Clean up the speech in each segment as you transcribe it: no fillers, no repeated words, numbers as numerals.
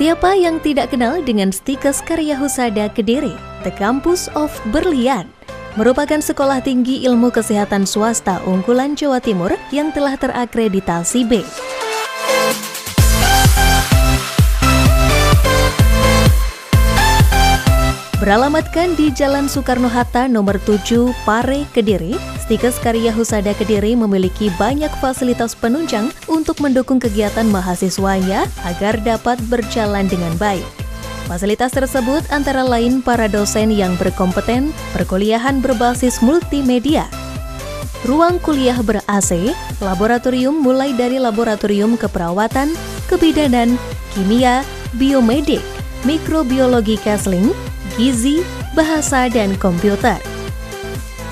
Siapa yang tidak kenal dengan Stikes Karya Husada Kediri, The Campus of Berlian, merupakan sekolah tinggi ilmu kesehatan swasta unggulan Jawa Timur yang telah terakreditasi B. Beralamatkan di Jalan Soekarno-Hatta nomor 7, Pare, Kediri, Stikes Karya Husada Kediri memiliki banyak fasilitas penunjang untuk mendukung kegiatan mahasiswanya agar dapat berjalan dengan baik. Fasilitas tersebut antara lain para dosen yang berkompeten, perkuliahan berbasis multimedia, ruang kuliah ber-AC, laboratorium mulai dari laboratorium keperawatan, kebidanan, kimia, biomedik, mikrobiologi counseling, gizi, bahasa, dan komputer.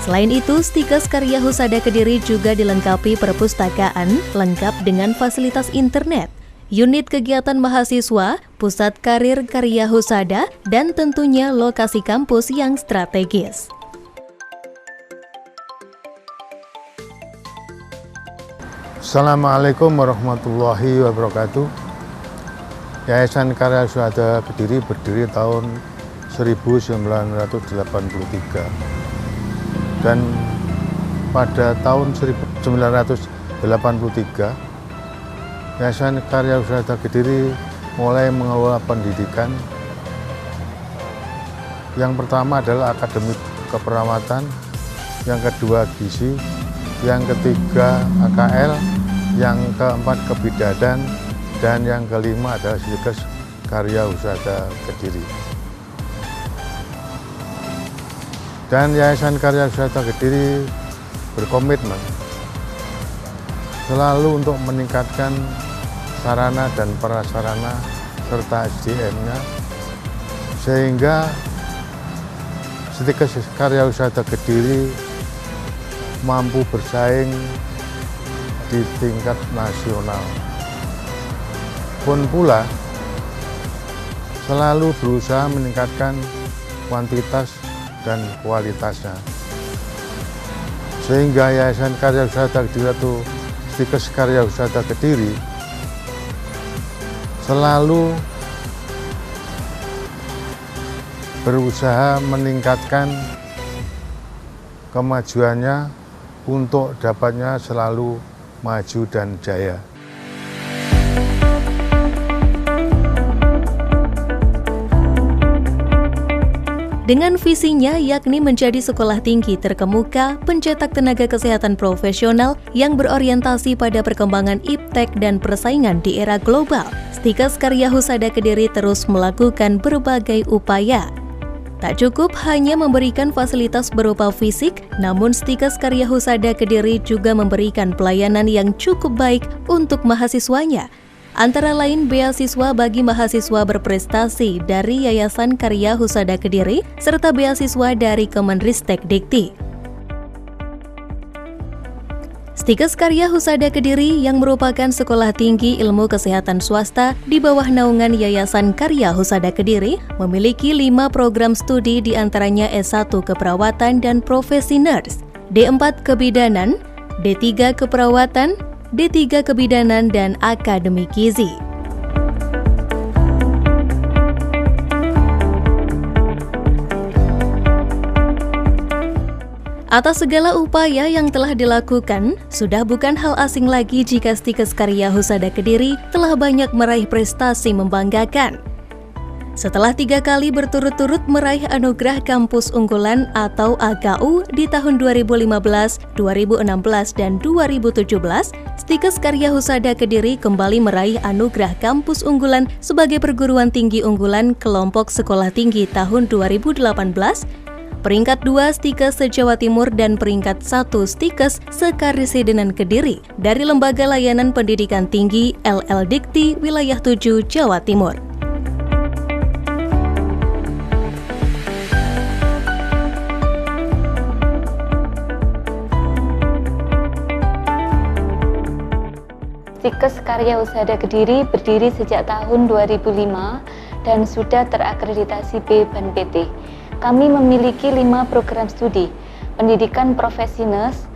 Selain itu, Stikes Karya Husada Kediri juga dilengkapi perpustakaan lengkap dengan fasilitas internet, unit kegiatan mahasiswa, pusat karir karya husada, dan tentunya lokasi kampus yang strategis. Assalamualaikum warahmatullahi wabarakatuh. Yayasan Karya Husada Kediri berdiri tahun 1983 dan pada tahun 1983 Yayasan Karya Husada Kediri mulai mengelola pendidikan. Yang pertama adalah akademik keperawatan, yang kedua gizi, yang ketiga AKL, yang keempat kebidanan, dan yang kelima adalah Stikes Karya Husada Kediri. Dan Yayasan Karya Husada Kediri berkomitmen selalu untuk meningkatkan sarana dan prasarana serta SDM-nya sehingga Stikes Karya Husada Kediri mampu bersaing di tingkat nasional. Pun pula selalu berusaha meningkatkan kuantitas dan kualitasnya, sehingga Yayasan Karya Husada Kediri atau Stikes Karya Husada Kediri selalu berusaha meningkatkan kemajuannya untuk dapatnya selalu maju dan jaya. Dengan visinya yakni menjadi sekolah tinggi terkemuka, pencetak tenaga kesehatan profesional yang berorientasi pada perkembangan iptek dan persaingan di era global, Stikes Karya Husada Kediri terus melakukan berbagai upaya. Tak cukup hanya memberikan fasilitas berupa fisik, namun Stikes Karya Husada Kediri juga memberikan pelayanan yang cukup baik untuk mahasiswanya. Antara lain beasiswa bagi mahasiswa berprestasi dari Yayasan Karya Husada Kediri, serta beasiswa dari Kemenristek Dikti. Stikes Karya Husada Kediri yang merupakan sekolah tinggi ilmu kesehatan swasta di bawah naungan Yayasan Karya Husada Kediri memiliki 5 program studi diantaranya S1 Keperawatan dan Profesi Nurse, D4 Kebidanan, D3 Keperawatan, D3 Kebidanan, dan Akademi Gizi. Atas segala upaya yang telah dilakukan, sudah bukan hal asing lagi jika Stikes Karya Husada Kediri telah banyak meraih prestasi membanggakan. Setelah 3 kali berturut-turut meraih anugerah kampus unggulan atau AKU di tahun 2015, 2016, dan 2017, Stikes Karya Husada Kediri kembali meraih anugerah kampus unggulan sebagai perguruan tinggi unggulan kelompok sekolah tinggi tahun 2018, peringkat 2 Stikes se-Jawa Timur, dan peringkat 1 Stikes se-Karesidenan Kediri dari Lembaga Layanan Pendidikan Tinggi LL Dikti Wilayah 7 Jawa Timur. Stikes Karya Husada Kediri berdiri sejak tahun 2005 dan sudah terakreditasi B BAN PT. Kami memiliki 5 program studi, pendidikan profesi nurse,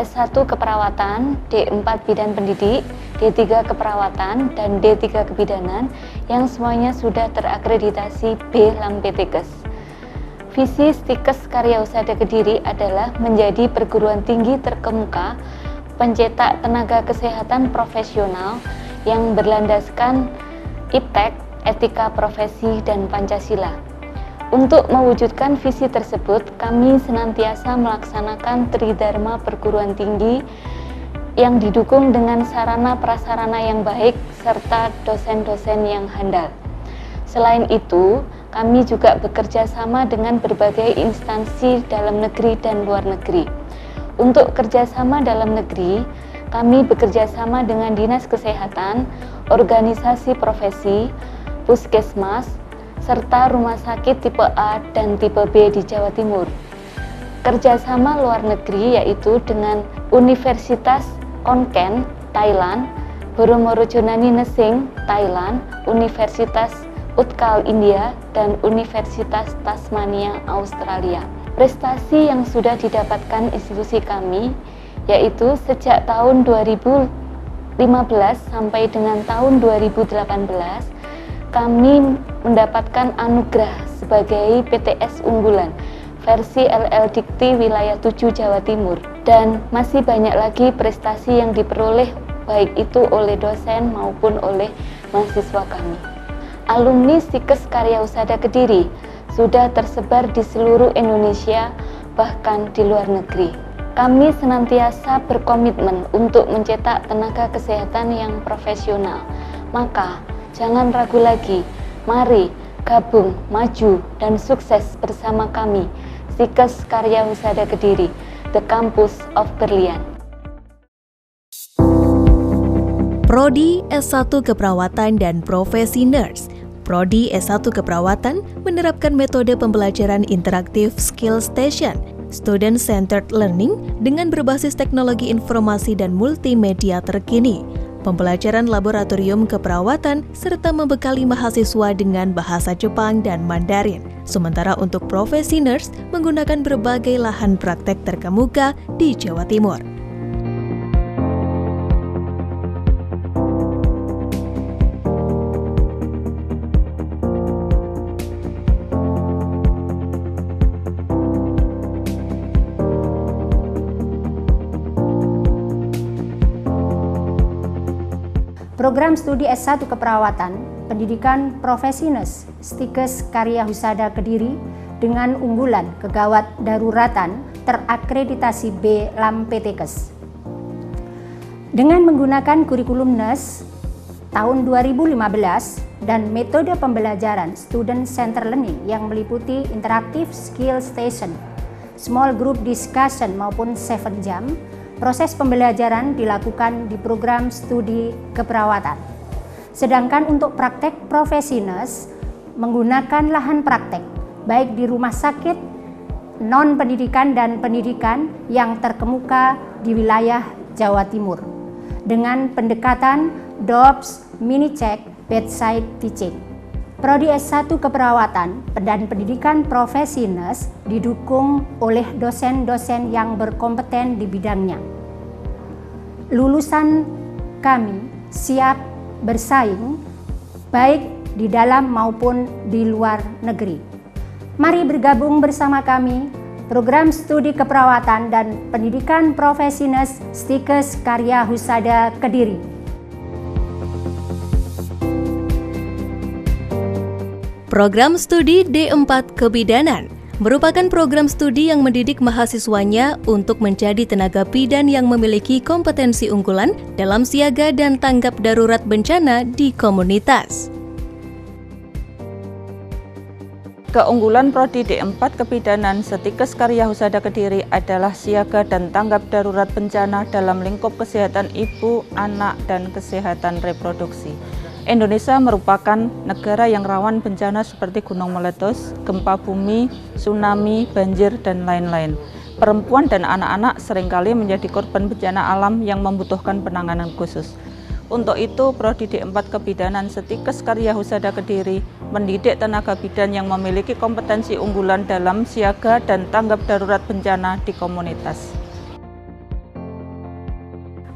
S1 Keperawatan, D4 Bidan Pendidik, D3 Keperawatan, dan D3 Kebidanan yang semuanya sudah terakreditasi B Lampetekes. Visi Stikes Karya Husada Kediri adalah menjadi perguruan tinggi terkemuka pencetak tenaga kesehatan profesional yang berlandaskan IPTEK, etika profesi, dan Pancasila. Untuk mewujudkan visi tersebut, kami senantiasa melaksanakan Tridharma perguruan tinggi yang didukung dengan sarana prasarana yang baik serta dosen-dosen yang handal. Selain itu, kami juga bekerja sama dengan berbagai instansi dalam negeri dan luar negeri. Untuk kerjasama dalam negeri, kami bekerja sama dengan Dinas Kesehatan, organisasi profesi, puskesmas, serta rumah sakit tipe A dan tipe B di Jawa Timur. Kerjasama luar negeri yaitu dengan Universitas Konken, Thailand, Boromorojonani Nesing, Thailand, Universitas Utkal India, dan Universitas Tasmania, Australia. Prestasi yang sudah didapatkan institusi kami yaitu sejak tahun 2015 sampai dengan tahun 2018 kami mendapatkan anugerah sebagai PTS unggulan versi LL Dikti Wilayah 7 Jawa Timur, dan masih banyak lagi prestasi yang diperoleh baik itu oleh dosen maupun oleh mahasiswa kami. Alumni Stikes Karya Husada Kediri sudah tersebar di seluruh Indonesia, bahkan di luar negeri. Kami senantiasa berkomitmen untuk mencetak tenaga kesehatan yang profesional. Maka, jangan ragu lagi, mari gabung, maju, dan sukses bersama kami, Stikes Karya Husada Kediri, The Campus of Berlian. Prodi S1 Keperawatan dan Profesi Nurse. Prodi S1 Keperawatan menerapkan metode pembelajaran interaktif Skill Station, Student Centered Learning dengan berbasis teknologi informasi dan multimedia terkini, pembelajaran laboratorium keperawatan, serta membekali mahasiswa dengan bahasa Jepang dan Mandarin. Sementara untuk profesi nurse menggunakan berbagai lahan praktek terkemuka di Jawa Timur. Program Studi S1 Keperawatan, Pendidikan Profesi Nurse, Stikes Karya Husada Kediri dengan unggulan kegawat daruratan terakreditasi B Lampetekes. Dengan menggunakan kurikulum nurse tahun 2015 dan metode pembelajaran Student Center Learning yang meliputi Interactive Skill Station, Small Group Discussion maupun 7 jam, proses pembelajaran dilakukan di program studi keperawatan. Sedangkan untuk praktek profesi nurse menggunakan lahan praktek baik di rumah sakit, non-pendidikan dan pendidikan yang terkemuka di wilayah Jawa Timur dengan pendekatan DOPS, mini-check, bedside teaching. Prodi S1 Keperawatan dan Pendidikan Profesi Nurse didukung oleh dosen-dosen yang berkompeten di bidangnya. Lulusan kami siap bersaing baik di dalam maupun di luar negeri. Mari bergabung bersama kami, Program Studi Keperawatan dan Pendidikan Profesi Nurse Stikes Karya Husada Kediri. Program Studi D4 Kebidanan merupakan program studi yang mendidik mahasiswanya untuk menjadi tenaga bidan yang memiliki kompetensi unggulan dalam siaga dan tanggap darurat bencana di komunitas. Keunggulan Prodi D4 Kebidanan Stikes Karya Husada Kediri adalah siaga dan tanggap darurat bencana dalam lingkup kesehatan ibu, anak, dan kesehatan reproduksi. Indonesia merupakan negara yang rawan bencana seperti gunung meletus, gempa bumi, tsunami, banjir, dan lain-lain. Perempuan dan anak-anak seringkali menjadi korban bencana alam yang membutuhkan penanganan khusus. Untuk itu, Prodi D4 Kebidanan Stikes Karya Husada Kediri mendidik tenaga bidan yang memiliki kompetensi unggulan dalam siaga dan tanggap darurat bencana di komunitas.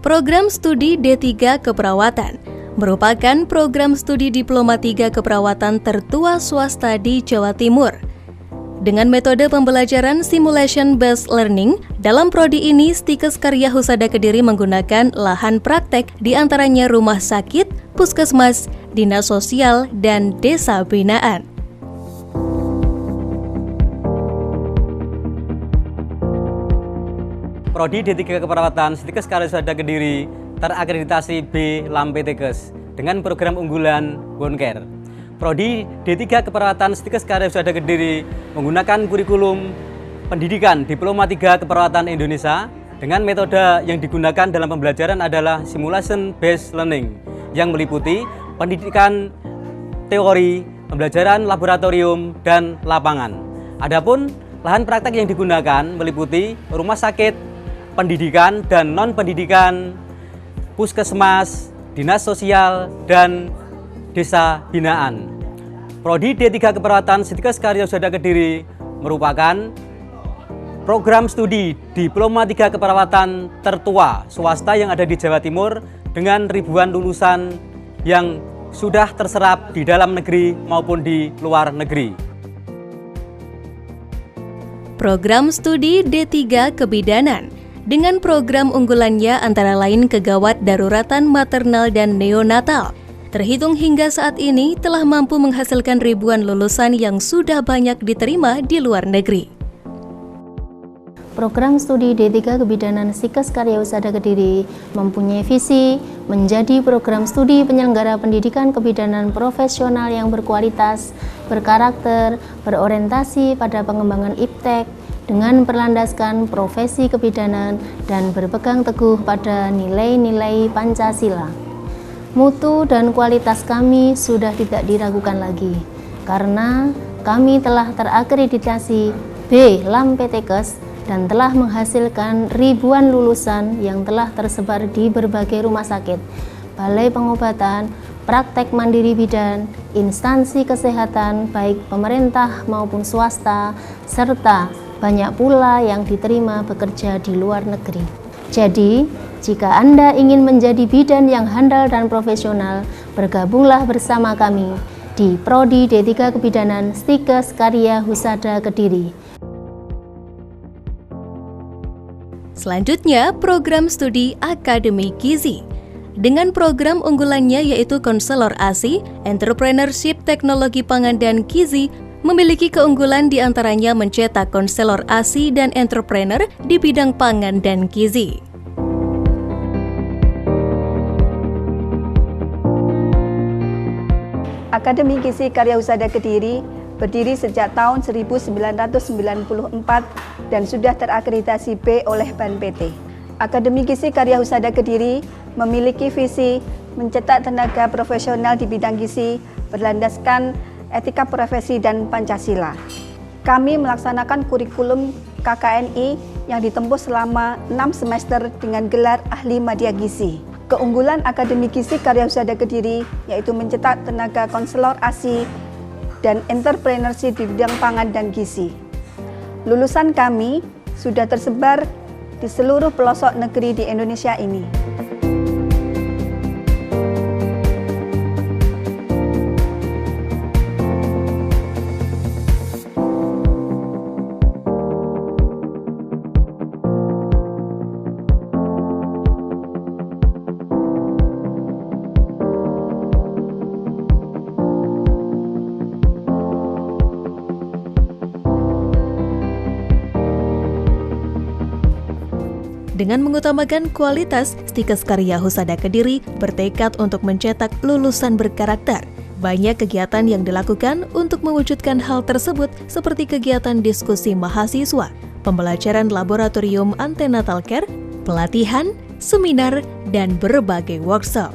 Program Studi D3 Keperawatan merupakan program studi Diploma 3 Keperawatan tertua swasta di Jawa Timur. Dengan metode pembelajaran simulation based learning, dalam prodi ini Stikes Karya Husada Kediri menggunakan lahan praktek di antaranya rumah sakit, puskesmas, dinas sosial, dan desa binaan. Prodi D3 Keperawatan Stikes Karya Husada Kediri terakreditasi B Lampetekes dengan program unggulan Woncare. Prodi D3 Keperawatan Stikes Karya Husada Kediri menggunakan kurikulum pendidikan Diploma 3 Keperawatan Indonesia dengan metode yang digunakan dalam pembelajaran adalah simulation based learning yang meliputi pendidikan teori, pembelajaran laboratorium, dan lapangan. Adapun lahan praktek yang digunakan meliputi rumah sakit, pendidikan dan non-pendidikan, puskesmas, dinas sosial, dan desa binaan. Prodi D3 Keperawatan Stikes Karya Husada Kediri merupakan program studi Diploma 3 Keperawatan tertua swasta yang ada di Jawa Timur dengan ribuan lulusan yang sudah terserap di dalam negeri maupun di luar negeri. Program studi D3 Kebidanan dengan program unggulannya antara lain Kegawat Daruratan Maternal dan Neonatal. Terhitung hingga saat ini telah mampu menghasilkan ribuan lulusan yang sudah banyak diterima di luar negeri. Program studi D3 Kebidanan Stikes Karya Husada Kediri mempunyai visi menjadi program studi penyelenggara pendidikan kebidanan profesional yang berkualitas, berkarakter, berorientasi pada pengembangan iptek, dengan berlandaskan profesi kebidanan dan berpegang teguh pada nilai-nilai Pancasila. Mutu dan kualitas kami sudah tidak diragukan lagi, karena kami telah terakreditasi B Lampetekes dan telah menghasilkan ribuan lulusan yang telah tersebar di berbagai rumah sakit, balai pengobatan, praktek mandiri bidan, instansi kesehatan baik pemerintah maupun swasta, serta banyak pula yang diterima bekerja di luar negeri. Jadi, jika Anda ingin menjadi bidan yang handal dan profesional, bergabunglah bersama kami di Prodi D3 Kebidanan Stikes Karya Husada Kediri. Selanjutnya, program studi Akademi Gizi. Dengan program unggulannya yaitu Konselor ASI, Entrepreneurship Teknologi Pangan dan Gizi, memiliki keunggulan diantaranya mencetak konselor ASI dan entrepreneur di bidang pangan dan gizi. Akademi Gizi Karya Husada Kediri berdiri sejak tahun 1994 dan sudah terakreditasi B oleh BAN PT. Akademi Gizi Karya Husada Kediri memiliki visi mencetak tenaga profesional di bidang gizi berlandaskan etika profesi dan Pancasila. Kami melaksanakan kurikulum KKNI yang ditempuh selama 6 semester dengan gelar Ahli Madya Gizi. Keunggulan Akademi Gizi Karya Husada Kediri yaitu mencetak tenaga konselor ASI dan entrepreneurship di bidang pangan dan gizi. Lulusan kami sudah tersebar di seluruh pelosok negeri di Indonesia ini. Dengan mengutamakan kualitas, Stikes Karya Husada Kediri bertekad untuk mencetak lulusan berkarakter. Banyak kegiatan yang dilakukan untuk mewujudkan hal tersebut seperti kegiatan diskusi mahasiswa, pembelajaran laboratorium antenatal care, pelatihan, seminar, dan berbagai workshop.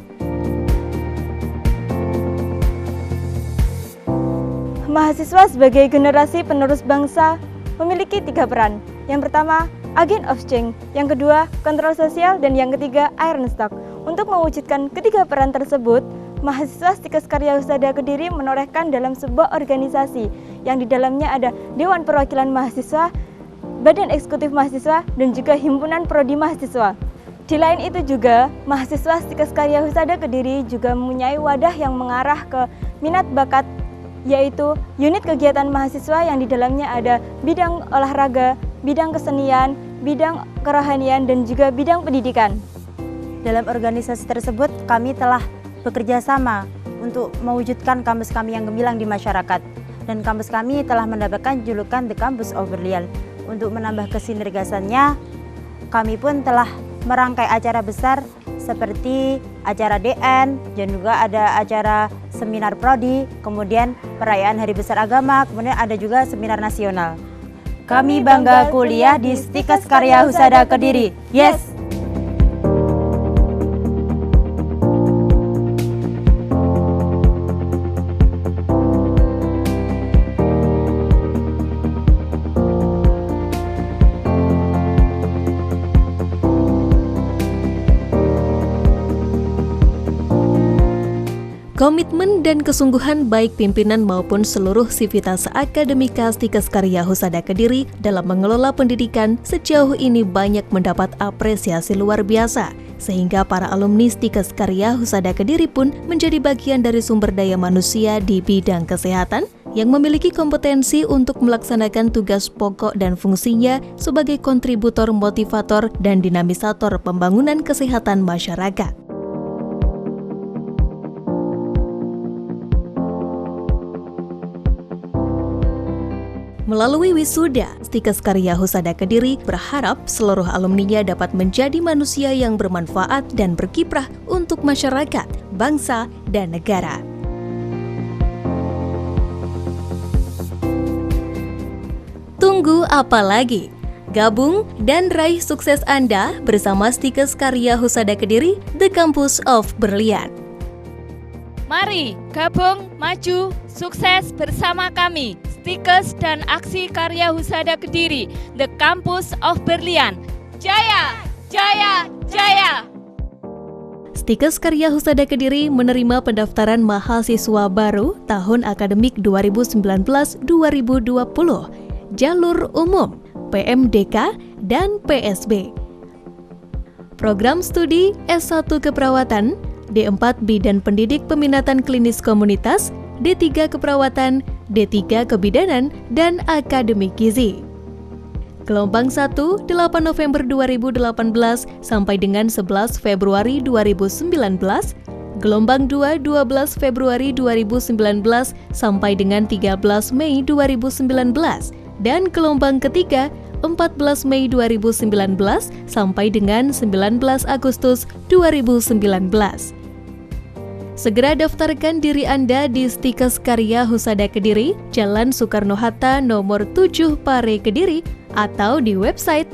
Mahasiswa sebagai generasi penerus bangsa memiliki 3 peran. Yang pertama, agent of change, yang kedua, kontrol sosial, dan yang ketiga, iron stock. Untuk mewujudkan ketiga peran tersebut, mahasiswa Stikes Karya Husada Kediri menorehkan dalam sebuah organisasi yang di dalamnya ada Dewan Perwakilan Mahasiswa, Badan Eksekutif Mahasiswa, dan juga Himpunan Prodi Mahasiswa. Di lain itu juga, mahasiswa Stikes Karya Husada Kediri juga mempunyai wadah yang mengarah ke minat bakat, yaitu unit kegiatan mahasiswa yang di dalamnya ada bidang olahraga, bidang kesenian, bidang kerohanian, dan juga bidang pendidikan. Dalam organisasi tersebut, kami telah bekerja sama untuk mewujudkan kampus kami yang gemilang di masyarakat. Dan kampus kami telah mendapatkan julukan The Campus of Berlian. Untuk menambah kesinergisannya, kami pun telah merangkai acara besar seperti acara DN, dan juga ada acara seminar prodi, kemudian perayaan Hari Besar Agama, kemudian ada juga seminar nasional. Kami bangga kuliah di Stikes Karya Husada Kediri. Yes! Komitmen dan kesungguhan baik pimpinan maupun seluruh sivitas akademika Stikes Karya Husada Kediri dalam mengelola pendidikan sejauh ini banyak mendapat apresiasi luar biasa, sehingga para alumni Stikes Karya Husada Kediri pun menjadi bagian dari sumber daya manusia di bidang kesehatan yang memiliki kompetensi untuk melaksanakan tugas pokok dan fungsinya sebagai kontributor motivator dan dinamisator pembangunan kesehatan masyarakat. Melalui wisuda, Stikes Karya Husada Kediri berharap seluruh alumninya dapat menjadi manusia yang bermanfaat dan berkiprah untuk masyarakat, bangsa, dan negara. Tunggu apa lagi? Gabung dan raih sukses Anda bersama Stikes Karya Husada Kediri, The Campus of Berlian. Mari gabung, maju, sukses bersama kami, Stikes dan Aksi Karya Husada Kediri, The Campus of Berlian. Jaya, jaya, jaya! Stikes Karya Husada Kediri menerima pendaftaran mahasiswa baru tahun akademik 2019-2020, jalur umum, PMDK, dan PSB. Program studi S1 Keperawatan, D4 Bidan Pendidik Peminatan Klinis Komunitas, D3 Keperawatan, D3 Kebidanan, dan Akademik Gizi. Gelombang 1, 8 November 2018 sampai dengan 11 Februari 2019. Gelombang 2, 12 Februari 2019 sampai dengan 13 Mei 2019. Dan gelombang ketiga, 14 Mei 2019 sampai dengan 19 Agustus 2019. Segera daftarkan diri Anda di Stikes Karya Husada Kediri, Jalan Soekarno-Hatta nomor 7 Pare Kediri, atau di website